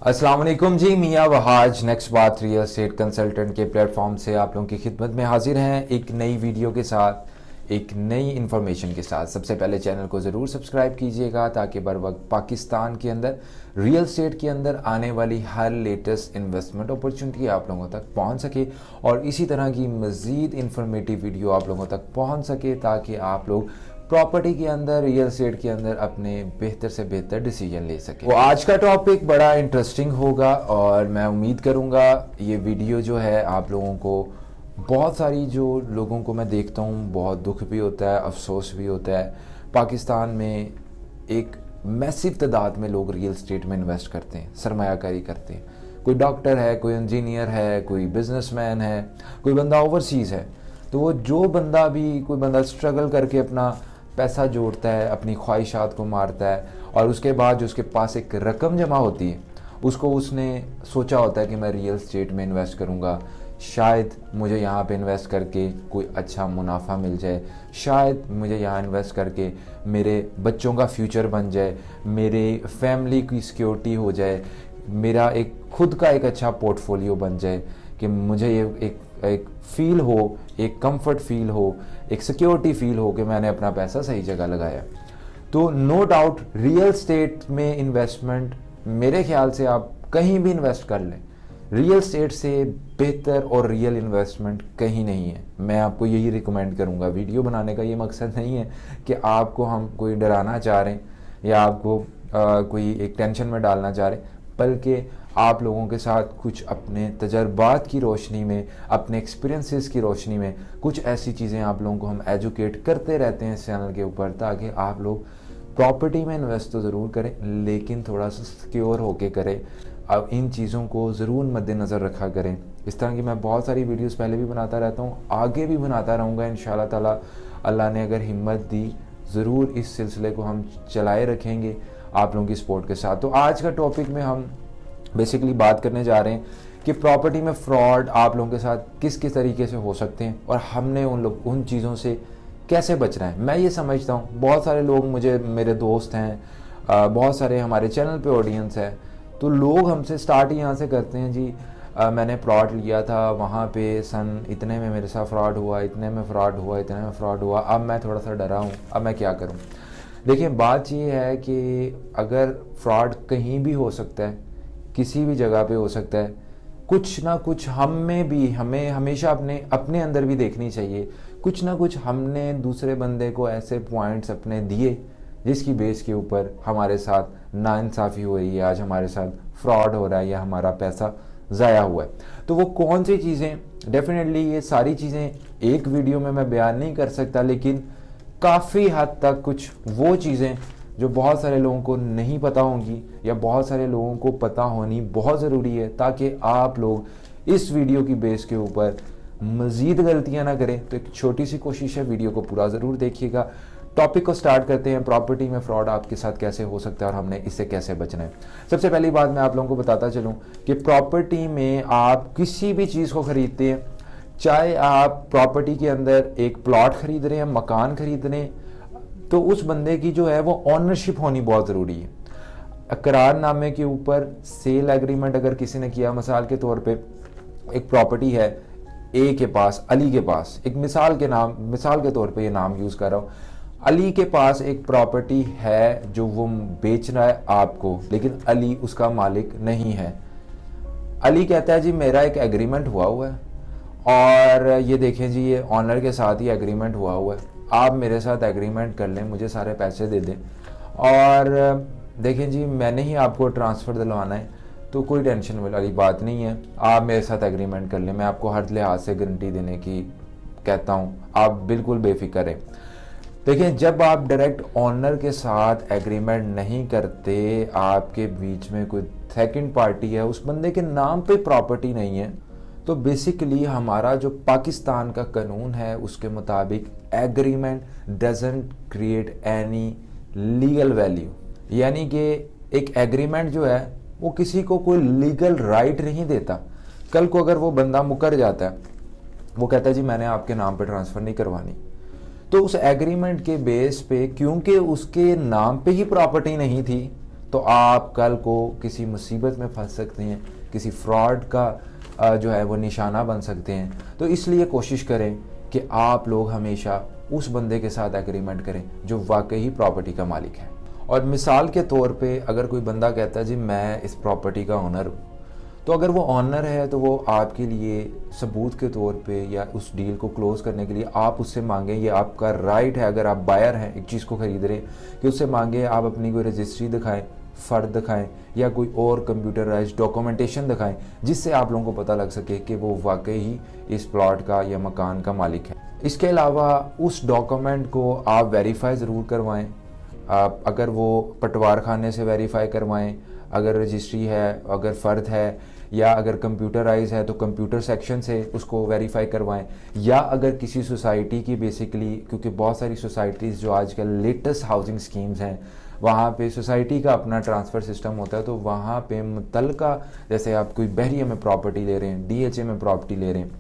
अस्सलाम वालेकुम जी, मियाँ वहाज नेक्स्ट बात रियल एस्टेट कंसल्टेंट के प्लेटफॉर्म से आप लोगों की खिदमत में हाजिर हैं एक नई वीडियो के साथ, एक नई इन्फॉर्मेशन के साथ। सबसे पहले चैनल को ज़रूर सब्सक्राइब कीजिएगा ताकि बर वक्त पाकिस्तान के अंदर रियल एस्टेट के अंदर आने वाली हर लेटेस्ट इन्वेस्टमेंट अपॉर्चुनिटी आप लोगों तक पहुंच सके और इसी तरह की मज़ीद इन्फॉर्मेटिव वीडियो आप लोगों तक पहुंच सके ताकि आप लोग प्रॉपर्टी के अंदर, रियल एस्टेट के अंदर अपने बेहतर से बेहतर डिसीजन ले सके। वो आज का टॉपिक बड़ा इंटरेस्टिंग होगा और मैं उम्मीद करूंगा ये वीडियो जो है आप लोगों को, बहुत सारी जो लोगों को मैं देखता हूँ बहुत दुख भी होता है, अफसोस भी होता है। पाकिस्तान में एक मैसिव तादाद में लोग रियल एस्टेट में इन्वेस्ट करते हैं, सरमायाकारी करते हैं। कोई डॉक्टर है, कोई इंजीनियर है, कोई बिजनेसमैन है, कोई बंदा ओवरसीज़ है। तो वो जो बंदा भी, कोई बंदा स्ट्रगल करके अपना पैसा जोड़ता है, अपनी ख्वाहिशात को मारता है और उसके बाद जो उसके पास एक रकम जमा होती है उसको उसने सोचा होता है कि मैं रियल एस्टेट में इन्वेस्ट करूँगा, शायद मुझे यहाँ पे इन्वेस्ट करके कोई अच्छा मुनाफा मिल जाए, शायद मुझे यहाँ इन्वेस्ट करके मेरे बच्चों का फ्यूचर बन जाए, मेरे फैमिली की सिक्योरिटी हो जाए, मेरा एक खुद का एक अच्छा पोर्टफोलियो बन जाए कि मुझे ये एक फील हो, एक कंफर्ट फील हो, एक सिक्योरिटी फील हो कि मैंने अपना पैसा सही जगह लगाया। तो नो डाउट रियल एस्टेट में इन्वेस्टमेंट, मेरे ख्याल से आप कहीं भी इन्वेस्ट कर लें, रियल एस्टेट से बेहतर और रियल इन्वेस्टमेंट कहीं नहीं है। मैं आपको यही रिकमेंड करूंगा। वीडियो बनाने का ये मकसद नहीं है कि आपको हम कोई डराना चाह रहे हैं या आपको कोई एक टेंशन में डालना चाह रहे हैं, बल्कि आप लोगों के साथ कुछ अपने तजर्बात की रोशनी में, अपने एक्सपीरियंसेस की रोशनी में कुछ ऐसी चीज़ें आप लोगों को हम एजुकेट करते रहते हैं इस चैनल के ऊपर, ताकि आप लोग प्रॉपर्टी में इन्वेस्ट तो ज़रूर करें लेकिन थोड़ा सा सिक्योर होके करें। अब इन चीज़ों को ज़रूर मद्देनज़र रखा करें। इस तरह की मैं बहुत सारी वीडियोस पहले भी बनाता रहता हूँ, आगे भी बनाता रहूँगा इंशाल्लाह ताला। अल्लाह ने अगर हिम्मत दी, ज़रूर इस सिलसिले को हम चलाए रखेंगे आप लोगों की सपोर्ट के साथ। तो आज का टॉपिक में हम बेसिकली बात करने जा रहे हैं कि प्रॉपर्टी में फ्रॉड आप लोगों के साथ किस किस तरीके से हो सकते हैं और हमने उन चीज़ों से कैसे बचना है। मैं ये समझता हूँ बहुत सारे लोग, मुझे मेरे दोस्त हैं, बहुत सारे हमारे चैनल पे ऑडियंस है, तो लोग हमसे स्टार्ट ही यहाँ से करते हैं जी मैंने प्लॉट लिया था, वहाँ पे सन इतने में मेरे साथ फ्रॉड हुआ, इतने में फ्रॉड हुआ, इतने में फ्रॉड हुआ, अब मैं थोड़ा सा डरा हूँ, अब मैं क्या करूँ। देखिए बात ये है कि अगर फ्रॉड कहीं भी हो सकता है, किसी भी जगह पे हो सकता है, कुछ ना कुछ हमें हमेशा अपने अंदर भी देखनी चाहिए। कुछ ना कुछ हमने दूसरे बंदे को ऐसे पॉइंट्स अपने दिए जिसकी बेस के ऊपर हमारे साथ नाइंसाफ़ी हो रही है, आज हमारे साथ फ्रॉड हो रहा है या हमारा पैसा ज़ाया हुआ है। तो वो कौन सी चीज़ें, डेफिनेटली ये सारी चीज़ें एक वीडियो में मैं बयान नहीं कर सकता, लेकिन काफ़ी हद तक कुछ वो चीज़ें जो बहुत सारे लोगों को नहीं पता होंगी या बहुत सारे लोगों को पता होनी बहुत ज़रूरी है, ताकि आप लोग इस वीडियो की बेस के ऊपर मज़ीद गलतियां ना करें। तो एक छोटी सी कोशिश है, वीडियो को पूरा ज़रूर देखिएगा। टॉपिक को स्टार्ट करते हैं, प्रॉपर्टी में फ्रॉड आपके साथ कैसे हो सकता है और हमने इससे कैसे बचना है। सबसे पहली बात मैं आप लोगों को बताता चलूँ कि प्रॉपर्टी में आप किसी भी चीज़ को ख़रीदते हैं, चाहे आप प्रॉपर्टी के अंदर एक प्लॉट ख़रीद रहे हैं, मकान ख़रीद रहे हैं, तो उस बंदे की जो है वो ऑनरशिप होनी बहुत ज़रूरी है। इकरारनामे के ऊपर सेल एग्रीमेंट अगर किसी ने किया, मिसाल के तौर पे एक प्रॉपर्टी है ए के पास, अली के पास, एक मिसाल के तौर पे ये नाम यूज़ कर रहा हूँ, अली के पास एक प्रॉपर्टी है जो वो बेच रहा है आपको, लेकिन अली उसका मालिक नहीं है। अली कहता है जी मेरा एक एग्रीमेंट हुआ है और ये देखें जी ये ऑनर के साथ ही एग्रीमेंट हुआ है, आप मेरे साथ एग्रीमेंट कर लें, मुझे सारे पैसे दे दें और देखें जी मैंने ही आपको ट्रांसफ़र दिलवाना है, तो कोई टेंशन वाली बात नहीं है, आप मेरे साथ एग्रीमेंट कर लें, मैं आपको हर लिहाज से गारंटी देने की कहता हूँ, आप बिल्कुल बेफिक्र रहें। देखिए जब आप डायरेक्ट ऑनर के साथ एग्रीमेंट नहीं करते, आपके बीच में कोई सेकंड पार्टी है, उस बंदे के नाम पे प्रॉपर्टी नहीं है, तो बेसिकली हमारा जो पाकिस्तान का कानून है उसके मुताबिक agreement doesn't create any legal value, यानी कि एक एग्रीमेंट जो है वो किसी को कोई लीगल राइट नहीं देता। कल को अगर वो बंदा मुकर जाता है, वो कहता है जी मैंने आपके नाम पे ट्रांसफ़र नहीं करवानी, तो उस एग्रीमेंट के बेस पे, क्योंकि उसके नाम पे ही प्रॉपर्टी नहीं थी, तो आप कल को किसी मुसीबत में फंस सकते हैं, किसी फ्रॉड का जो है वो निशाना बन सकते हैं। तो इसलिए कोशिश करें कि आप लोग हमेशा उस बंदे के साथ एग्रीमेंट करें जो वाकई ही प्रॉपर्टी का मालिक है। और मिसाल के तौर पे अगर कोई बंदा कहता है जी मैं इस प्रॉपर्टी का ओनर हूँ, तो अगर वो ऑनर है तो वो आपके लिए सबूत के तौर पे या उस डील को क्लोज़ करने के लिए आप उससे मांगें, ये आपका राइट है। अगर आप बायर हैं, एक चीज़ को ख़रीद रहे हैं, कि उससे मांगे आप अपनी कोई रजिस्ट्री दिखाएं, फ़र्द दिखाएं या कोई और कंप्यूटराइज्ड डॉक्यूमेंटेशन दिखाएं, जिससे आप लोगों को पता लग सके कि वो वाकई ही इस प्लॉट का या मकान का मालिक है। इसके अलावा उस डॉक्यूमेंट को आप वेरीफाई ज़रूर करवाएँ। आप अगर वो पटवार खाने से वेरीफाई करवाएं, अगर रजिस्ट्री है, अगर फ़र्द है, या अगर कंप्यूटराइज है तो कंप्यूटर सेक्शन से उसको वेरीफाई करवाएं, या अगर किसी सोसाइटी की बेसिकली, क्योंकि बहुत सारी सोसाइटीज़ जो आजकल लेटेस्ट हाउसिंग स्कीम्स हैं वहाँ पे सोसाइटी का अपना ट्रांसफ़र सिस्टम होता है, तो वहाँ पे मुतलका जैसे आप कोई बहरिया में प्रॉपर्टी ले रहे हैं, DHA में प्रॉपर्टी ले रहे हैं,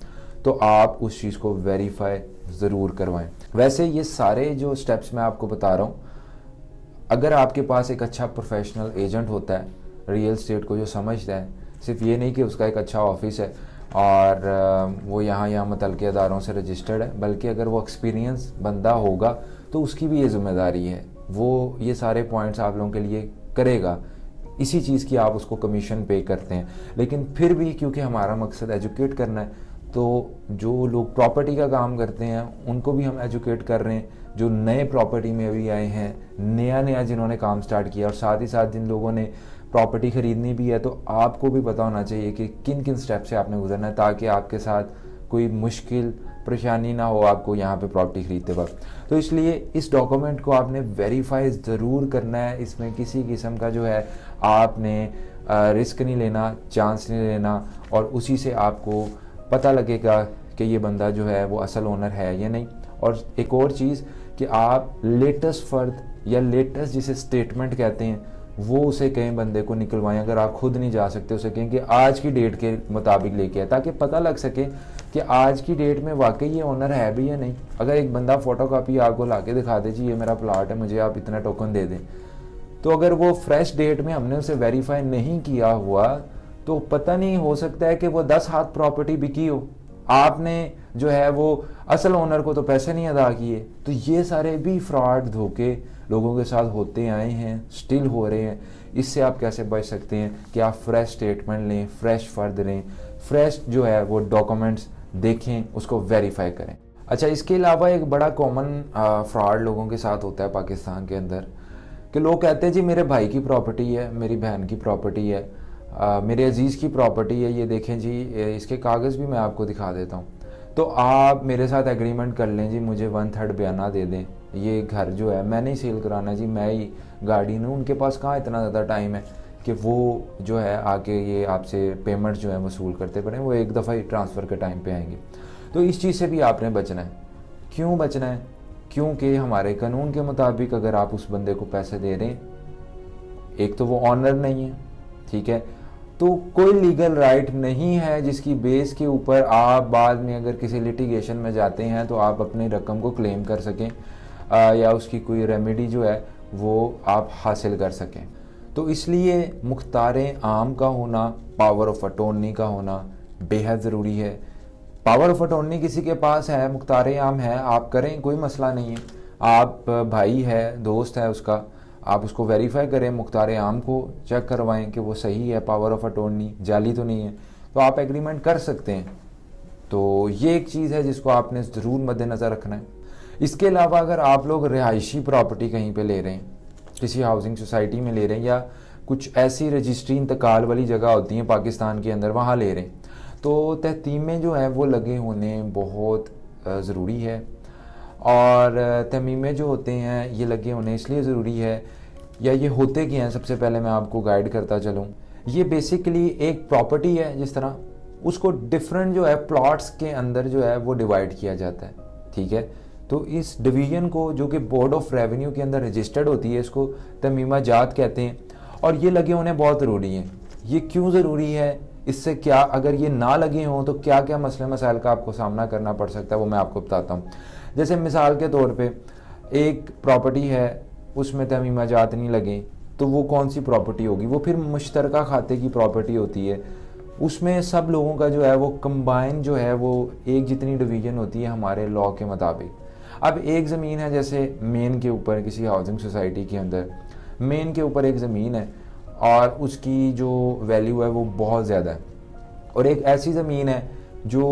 तो आप उस चीज़ को वेरीफाई ज़रूर करवाएं। वैसे ये सारे जो स्टेप्स मैं आपको बता रहा हूँ, अगर आपके पास एक अच्छा प्रोफेशनल एजेंट होता है रियल स्टेट को जो समझता है, सिर्फ ये नहीं कि उसका एक अच्छा ऑफिस है और वो यहाँ मुतल्लिक़ अदारों से रजिस्टर्ड है, बल्कि अगर वो एक्सपीरियंस बंदा होगा तो उसकी भी ये ज़िम्मेदारी है, वो ये सारे पॉइंट्स आप लोगों के लिए करेगा। इसी चीज़ की आप उसको कमीशन पे करते हैं। लेकिन फिर भी क्योंकि हमारा मकसद एजुकेट करना है, तो जो लोग प्रॉपर्टी का काम करते हैं उनको भी हम एजुकेट कर रहे हैं, जो नए प्रॉपर्टी में अभी आए हैं, नया जिन्होंने काम स्टार्ट किया, और साथ ही साथ जिन लोगों ने प्रॉपर्टी ख़रीदनी भी है, तो आपको भी पता होना चाहिए कि किन किन स्टेप से आपने गुजरना है, ताकि आपके साथ कोई मुश्किल परेशानी ना हो आपको यहाँ पे प्रॉपर्टी ख़रीदते वक्त। तो इसलिए इस डॉक्यूमेंट को आपने वेरीफाई ज़रूर करना है। इसमें किसी किस्म का जो है आपने रिस्क नहीं लेना, चांस नहीं लेना, और उसी से आपको पता लगेगा कि ये बंदा जो है वो असल ओनर है या नहीं। और एक और चीज़ कि आप लेटेस्ट फ़र्द या लेटेस्ट जिसे स्टेटमेंट कहते हैं वो उसे कहीं बंदे को निकलवाएं। अगर आप खुद नहीं जा सकते उसे कहें कि आज की डेट के मुताबिक लेके आए, ताकि पता लग सके कि आज की डेट में वाकई ये ओनर है भी या नहीं। अगर एक बंदा फ़ोटोकॉपी आपको ला के दिखा दे जी ये मेरा प्लाट है, मुझे आप इतना टोकन दे दें, तो अगर वो फ्रेश डेट में हमने उसे वेरीफाई नहीं किया हुआ तो पता नहीं, हो सकता है कि वो 10 हाथ प्रॉपर्टी बिकी हो, आपने जो है वो असल ओनर को तो पैसे नहीं अदा किए। तो ये सारे भी फ्रॉड धोखे लोगों के साथ होते आए हैं, स्टिल हो रहे हैं। इससे आप कैसे बच सकते हैं कि आप फ्रेश स्टेटमेंट लें, फ्रेश फ़र्द लें, फ्रेश जो है वो डॉक्यूमेंट्स देखें, उसको वेरीफाई करें। अच्छा, इसके अलावा एक बड़ा कॉमन फ्रॉड लोगों के साथ होता है पाकिस्तान के अंदर, कि लोग कहते हैं जी मेरे भाई की प्रॉपर्टी है, मेरी बहन की प्रॉपर्टी है, मेरे अजीज़ की प्रॉपर्टी है, ये देखें जी इसके कागज़ भी मैं आपको दिखा देता हूँ, तो आप मेरे साथ एग्रीमेंट कर लें जी, मुझे 1/3 बयाना दे दें, ये घर जो है मैंने ही सेल कराना जी, मैं ही गार्डियन हूँ। उनके पास कहाँ इतना ज़्यादा टाइम है कि वो जो है आके ये आपसे पेमेंट जो है वसूल करते पड़े, वो एक दफ़ा ही ट्रांसफ़र के टाइम पे आएंगे। तो इस चीज़ से भी आपने बचना है। क्यों बचना है? क्योंकि हमारे कानून के मुताबिक अगर आप उस बंदे को पैसे दे रहे हैं, एक तो वो ऑनर नहीं है, ठीक है, तो कोई लीगल राइट नहीं है जिसकी बेस के ऊपर आप बाद में अगर किसी लिटिगेशन में जाते हैं तो आप अपनी रकम को क्लेम कर सकें या उसकी कोई रेमेडी जो है वो आप हासिल कर सकें। तो इसलिए मुख्तार आम का होना, पावर ऑफ अटॉर्नी का होना बेहद ज़रूरी है। पावर ऑफ अटॉर्नी किसी के पास है, मुख्तार आम है, आप करें, कोई मसला नहीं है। आप भाई है, दोस्त है उसका, आप उसको वेरीफाई करें, मुख्तार आम को चेक करवाएं कि वो सही है, पावर ऑफ अटॉर्नी जाली तो नहीं है, तो आप एग्रीमेंट कर सकते हैं। तो ये एक चीज़ है जिसको आपने ज़रूर मद्देनज़र रखना है। इसके अलावा अगर आप लोग रिहायशी प्रॉपर्टी कहीं पे ले रहे हैं, किसी हाउसिंग सोसाइटी में ले रहे हैं, या कुछ ऐसी रजिस्ट्री इंतकाल वाली जगह होती हैं पाकिस्तान के अंदर, वहाँ ले रहे हैं, तो तहतीमें जो हैं वो लगे होने बहुत ज़रूरी है। और तमीमें जो होते हैं ये लगे होने इसलिए ज़रूरी है, या ये होते क्या हैं, सबसे पहले मैं आपको गाइड करता चलूँ। ये बेसिकली एक प्रॉपर्टी है, जिस तरह उसको डिफरेंट जो है प्लॉट्स के अंदर जो है वो डिवाइड किया जाता है, ठीक है। तो इस डिवीज़न को जो कि बोर्ड ऑफ रेवेन्यू के अंदर रजिस्टर्ड होती है, इसको तमीमा जात कहते हैं। और ये लगे होने बहुत ज़रूरी हैं। ये क्यों ज़रूरी है, इससे क्या, अगर ये ना लगे हों तो क्या क्या मसले मसाइल का आपको सामना करना पड़ सकता है, वो मैं आपको बताता हूँ। जैसे मिसाल के तौर पे एक प्रॉपर्टी है, उसमें तमीमा जात नहीं लगे, तो वो कौन सी प्रॉपर्टी होगी? वो फिर मुश्तरका खाते की प्रॉपर्टी होती है। उसमें सब लोगों का जो है वो कंबाइन जो है वो एक जितनी डिवीजन होती है हमारे लॉ के मुताबिक। अब एक ज़मीन है, जैसे मेन के ऊपर किसी हाउसिंग सोसाइटी के अंदर मेन के ऊपर एक ज़मीन है और उसकी जो वैल्यू है वो बहुत ज़्यादा है, और एक ऐसी ज़मीन है जो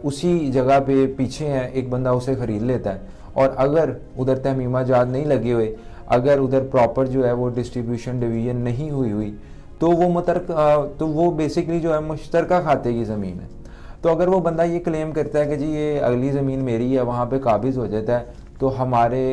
उसी जगह पे पीछे है, एक बंदा उसे ख़रीद लेता है, और अगर उधर तहमीमा जात नहीं लगे हुए, अगर उधर प्रॉपर जो है वो डिस्ट्रीब्यूशन डिवीजन नहीं हुई तो वो बेसिकली जो है मुश्तरका खाते की ज़मीन है। तो अगर वो बंदा ये क्लेम करता है कि जी ये अगली ज़मीन मेरी है, वहाँ पे काबिज़ हो जाता है, तो हमारे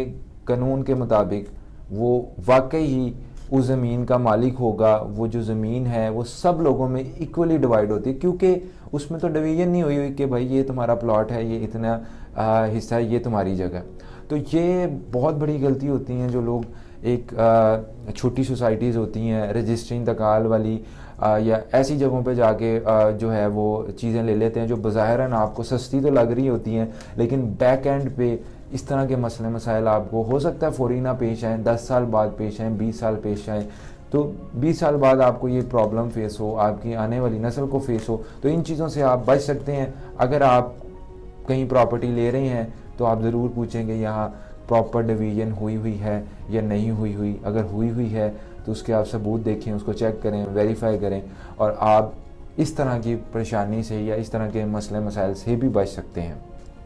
कानून के मुताबिक वो वाकई ही उस ज़मीन का मालिक होगा। वो जो ज़मीन है वो सब लोगों में इक्वली डिवाइड होती है, क्योंकि उसमें तो डिवीज़न नहीं हुई कि भाई ये तुम्हारा प्लॉट है, ये इतना हिस्सा है, ये तुम्हारी जगह। तो ये बहुत बड़ी गलती होती हैं जो लोग एक छोटी सोसाइटीज़ होती हैं रजिस्ट्री इंतकाल वाली या ऐसी जगहों पे जाके जो है वो चीज़ें ले लेते हैं जो बज़ाहिरन आपको सस्ती तो लग रही होती हैं, लेकिन बैक एंड पे इस तरह के मसले मसाइल आपको हो सकता है फौरी ना पेश आएँ, 10 साल बाद पेश आएँ, 20 साल पेश आएँ। तो 20 साल बाद आपको ये प्रॉब्लम फेस हो, आपकी आने वाली नस्ल को फेस हो, तो इन चीज़ों से आप बच सकते हैं। अगर आप कहीं प्रॉपर्टी ले रहे हैं तो आप ज़रूर पूछेंगे यहाँ प्रॉपर डिवीजन हुई है या नहीं हुई। अगर हुई है तो उसके आप सबूत देखें, उसको चेक करें, वेरीफाई करें, और आप इस तरह की परेशानी से या इस तरह के मसले मसाइल से भी बच सकते हैं।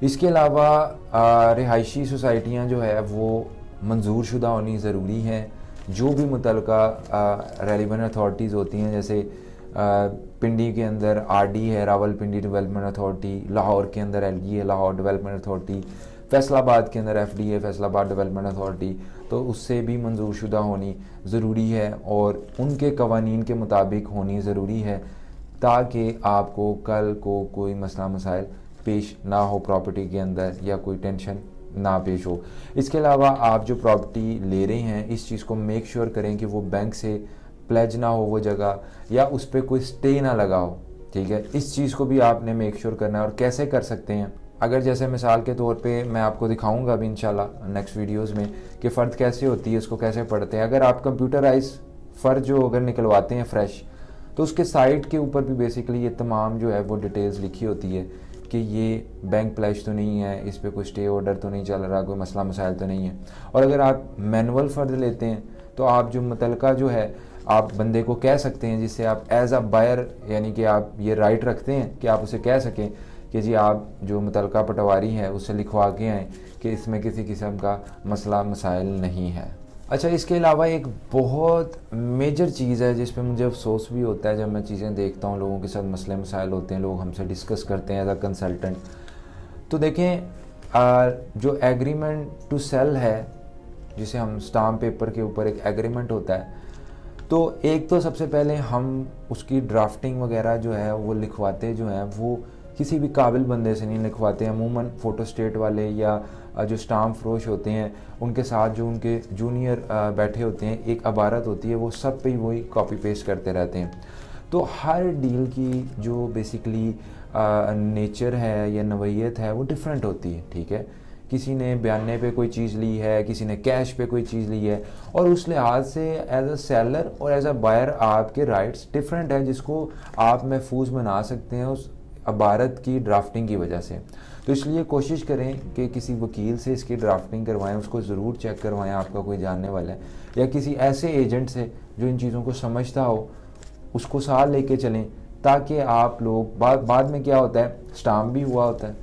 इसके अलावा रिहायशी सोसाइटियाँ जो है वो मंजूर शुदा होनी ज़रूरी हैं। जो भी मुतलका रेलिवेंट अथॉरिटीज़ होती हैं, जैसे पिंडी के अंदर आरडी है, रावलपिंडी डेवलपमेंट अथॉरिटी, लाहौर के अंदर एलजी है, लाहौर डेवलपमेंट अथॉरिटी, फैसलाबाद के अंदर एफडी है, फैसलाबाद डेवलपमेंट अथॉरिटी, तो उससे भी मंजूर शुदा होनी ज़रूरी है और उनके कवानीन के मुताबिक होनी ज़रूरी है, ताकि आपको कल को कोई मसला मसाइल पेश ना हो प्रॉपर्टी के अंदर या कोई टेंशन ना पेश हो। इसके अलावा आप जो प्रॉपर्टी ले रहे हैं इस चीज़ को मेक श्योर करें कि वो बैंक से प्लेज ना हो वो जगह, या उस पर कोई स्टे ना लगा हो। ठीक है, इस चीज़ को भी आपने मेक श्योर करना है। और कैसे कर सकते हैं, अगर जैसे मिसाल के तौर पे मैं आपको दिखाऊंगा अभी इंशाल्लाह नेक्स्ट वीडियोस में कि फ़र्द कैसे होती है, इसको कैसे पढ़ते हैं। अगर आप कंप्यूटराइज फ़र्द जो अगर निकलवाते हैं फ्रेश, तो उसके साइट के ऊपर भी बेसिकली ये तमाम जो है वो डिटेल्स लिखी होती है कि ये बैंक प्लेज तो नहीं है, इस पर कोई स्टे ऑर्डर तो नहीं चल रहा, कोई मसला मसाइल तो नहीं है। और अगर आप मैनुअल फ़र्द लेते हैं तो आप जो मुतलका जो है आप बंदे को कह सकते हैं, जिससे आप एज अ बायर यानी कि आप ये राइट रखते हैं कि आप उसे कह सकें कि जी आप जो मुतलका पटवारी है उससे लिखवा के आएँ कि इसमें किसी किस्म का मसला मसाइल नहीं है। अच्छा, इसके अलावा एक बहुत मेजर चीज़ है जिस पे मुझे अफसोस भी होता है जब मैं चीज़ें देखता हूँ, लोगों के साथ मसले मसाइल होते हैं, लोग हमसे डिस्कस करते हैं एज अ कंसल्टेंट। तो देखें, जो एग्रीमेंट टू सेल है, जिसे हम स्टाम्प पेपर के ऊपर एक एग्रीमेंट होता है, तो एक तो सबसे पहले हम उसकी ड्राफ्टिंग वगैरह जो है वो लिखवाते जो हैं वो किसी भी काबिल बंदे से नहीं लिखवाते। अमूमन फ़ोटो स्टेट वाले या जो स्टाम्प फरोश होते हैं उनके साथ जो उनके जूनियर बैठे होते हैं, एक अबारत होती है, वो सब पे वही कॉपी पेस्ट करते रहते हैं। तो हर डील की जो बेसिकली नेचर है या नवैयत है वो डिफरेंट होती है। ठीक है, किसी ने बयाने पे कोई चीज़ ली है, किसी ने कैश पे कोई चीज़ ली है, और उस लिहाज से एज अ सेलर और एज अ बायर आपके राइट्स डिफरेंट है, जिसको आप महफूज बना सकते हैं उस अबारत की ड्राफ्टिंग की वजह से। तो इसलिए कोशिश करें कि किसी वकील से इसकी ड्राफ्टिंग करवाएं, उसको ज़रूर चेक करवाएं, आपका कोई जानने वाला है, या किसी ऐसे एजेंट से जो इन चीज़ों को समझता हो, उसको साथ लेके चलें, ताकि आप लोग बाद में क्या होता है, स्टाम्प भी हुआ होता है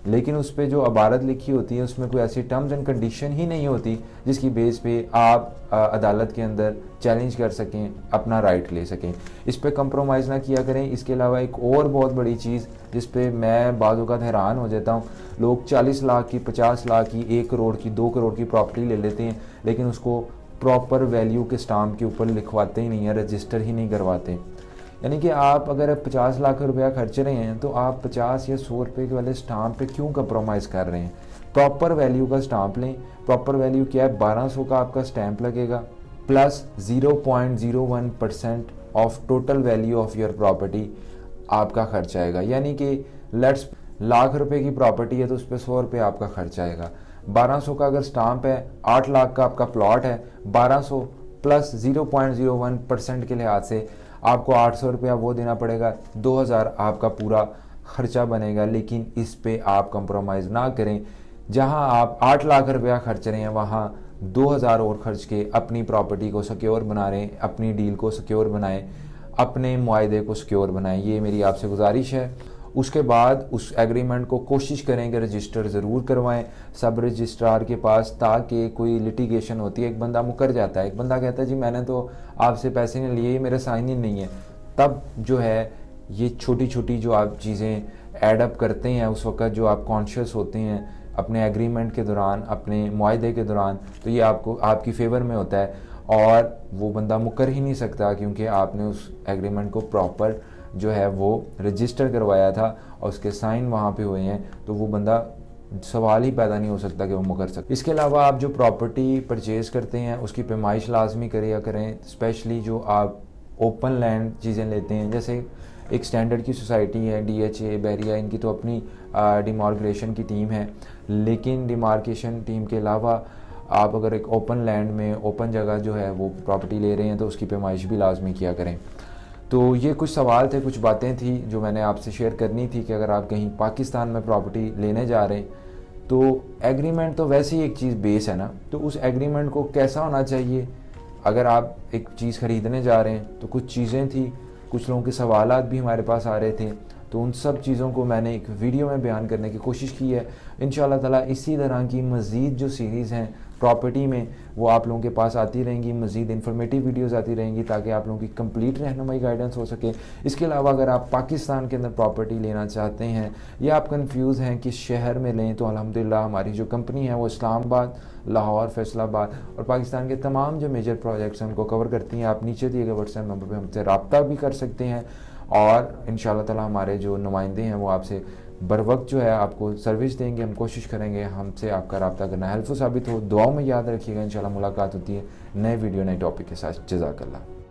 लेकिन उस पर जो अबारत लिखी होती है उसमें कोई ऐसी टर्म्स एंड कंडीशन ही नहीं होती जिसकी बेस पे आप अदालत के अंदर चैलेंज कर सकें, अपना राइट ले सकें। इस पे कंप्रोमाइज़ ना किया करें। इसके अलावा एक और बहुत बड़ी चीज़ जिस पे मैं बाज़ औक़ात हैरान हो जाता हूँ, लोग 40 लाख की, 50 लाख की, 1 करोड़ की, 2 करोड़ की प्रॉपर्टी ले लेते हैं, लेकिन उसको प्रॉपर वैल्यू के स्टाम्प के ऊपर लिखवाते ही नहीं है, रजिस्टर ही नहीं करवाते। यानी कि आप अगर 50 लाख रुपया खर्च रहे हैं तो आप 50 या 100 रुपये के वाले स्टाम्प पे क्यों कंप्रोमाइज़ कर रहे हैं। प्रॉपर वैल्यू का स्टाम्प लें। प्रॉपर वैल्यू क्या है, 1200 का आपका स्टैंप लगेगा plus 0.01% of total value of your property आपका खर्च आएगा। यानी कि लेट्स लाख रुपए की प्रॉपर्टी है तो उस पर 100 रुपये आपका खर्च आएगा। 1200 का अगर स्टाम्प है, 8 लाख का आपका प्लॉट है, 1200 प्लस 0.01% के लिहाज से आपको 800 रुपया वो देना पड़ेगा, 2000 आपका पूरा खर्चा बनेगा। लेकिन इस पे आप कंप्रोमाइज़ ना करें। जहां आप 8 लाख रुपया खर्च रहे हैं वहां 2000 और खर्च के अपनी प्रॉपर्टी को सिक्योर बना रहे हैं, अपनी डील को सिक्योर बनाएं, अपने मुआहदे को सिक्योर बनाएं। ये मेरी आपसे गुजारिश है। उसके बाद उस एग्रीमेंट को कोशिश करें कि रजिस्टर ज़रूर करवाएं सब रजिस्ट्रार के पास, ताकि कोई लिटिगेशन होती है, एक बंदा मुकर जाता है, एक बंदा कहता है जी मैंने तो आपसे पैसे नहीं लिए, ये मेरा साइन ही नहीं है, तब जो है ये छोटी छोटी जो आप चीज़ें एडअप करते हैं उस वक्त जो आप कॉन्शियस होते हैं अपने एग्रीमेंट के दौरान, अपने मुआहदे के दौरान, तो ये आपको आपकी फेवर में होता है और वो बंदा मुकर ही नहीं सकता, क्योंकि आपने उस एग्रीमेंट को प्रॉपर जो है वो रजिस्टर करवाया था और उसके साइन वहाँ पे हुए हैं, तो वो बंदा सवाल ही पैदा नहीं हो सकता कि वो मुकर सकता। इसके अलावा आप जो प्रॉपर्टी परचेज़ करते हैं उसकी पैमाइश लाजमी करें, स्पेशली जो आप ओपन लैंड चीज़ें लेते हैं, जैसे एक स्टैंडर्ड की सोसाइटी है DHA बहरिया, इनकी तो अपनी डिमार्केशन की टीम है, लेकिन डिमार्केशन टीम के अलावा आप अगर एक ओपन लैंड में ओपन जगह जो है वो प्रॉपर्टी ले रहे हैं तो उसकी पैमाइश भी लाजमी किया करें। तो ये कुछ सवाल थे, कुछ बातें थी जो मैंने आपसे शेयर करनी थी कि अगर आप कहीं पाकिस्तान में प्रॉपर्टी लेने जा रहे हैं तो एग्रीमेंट तो वैसे ही एक चीज़ बेस है ना, तो उस एग्रीमेंट को कैसा होना चाहिए। अगर आप एक चीज़ ख़रीदने जा रहे हैं तो कुछ चीज़ें थी, कुछ लोगों के सवालात भी हमारे पास आ रहे थे, तो उन सब चीज़ों को मैंने एक वीडियो में बयान करने की कोशिश की है। इंशाअल्लाह ताला इसी तरह की मज़ीद जो सीरीज़ हैं प्रॉपर्टी में वो आप लोगों के पास आती रहेंगी, मज़ीद इन्फॉर्मेटिव वीडियोस आती रहेंगी ताकि आप लोगों की कंप्लीट रहनुमाई गाइडेंस हो सके। इसके अलावा अगर आप पाकिस्तान के अंदर प्रॉपर्टी लेना चाहते हैं या आप कंफ्यूज हैं किस शहर में लें, तो अल्हम्दुलिल्लाह हमारी जो कंपनी है वो इस्लामाबाद, लाहौर, फैसलाबाद और पाकिस्तान के तमाम जो मेजर प्रोजेक्ट्स हैं उनको कवर करती हैं। आप नीचे दिए गए व्हाट्सएप नंबर पर हमसे रब्ता भी कर सकते हैं और इंशाअल्लाह ताला हमारे जो नुमाइंदे हैं वो आपसे बर वक्त जो है आपको सर्विस देंगे। हम कोशिश करेंगे हमसे आपका रब्ता करना हेल्पफुल साबित हो। दुआओं में याद रखिएगा। इंशाअल्लाह मुलाकात होती है नए वीडियो नए टॉपिक के साथ। जज़ाकल्लाह।